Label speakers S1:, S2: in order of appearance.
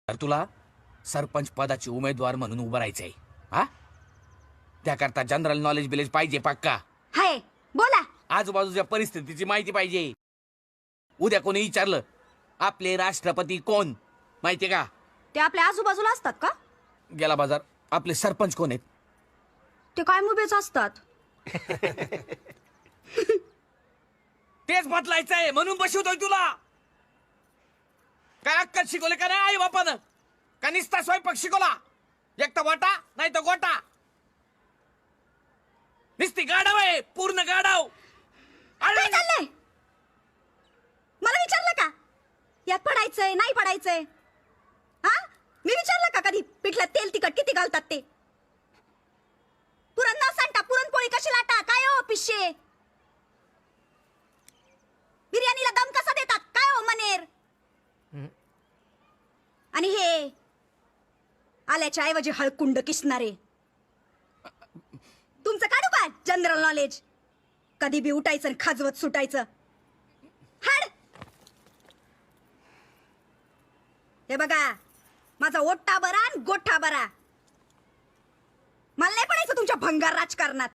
S1: तर तुला सरपंच पदाची उमेदवार म्हणून उभं राहायचंय हा? त्याकरता जनरल नॉलेज बिलेज पाहिजे पक्का.
S2: हाय बोला.
S1: आजूबाजूच्या परिस्थितीची माहिती पाहिजे. उद्या कोणी विचारलं आपले राष्ट्रपती कोण माहितीये का?
S2: ते आपल्या आजूबाजूला असतात का?
S1: गेला बाजार. आपले सरपंच कोण आहेत?
S2: ते काय मुबेच असतात.
S1: तेच बदलायचंय म्हणून बसवतोय तुला. काय अक्कल शिकवले का नाही आई बापानं? का निस्ता स्वयंपाक शिकवला? एक तर वाटा नाही तर गोटा. निस्ती गाडाव आहे पूर्ण गाडाव.
S2: काय चाललंय? मला विचारलं का यात पडायचंय नाही पडायचंय? हा, मी विचारलं का कधी पिठल्यात तेल तिखट किती घालतात ते? पुरण न सांडता पुरणपोळी कशी लाटा काय हो पिशे? बिर्याणीला दम कसा देतात काय हो मनेर? आणि हे आल्याच्या ऐवजी हळकुंड किसणारे तुमचं काढू का जनरल नॉलेज? कधी बी उठायचं आणि खाजवत सुटायचं. हाड. हे बघा माझा ओट्टा बरा आणि गोठा बरा. मला नाही पडायचं तुमच्या भंगार राजकारणात.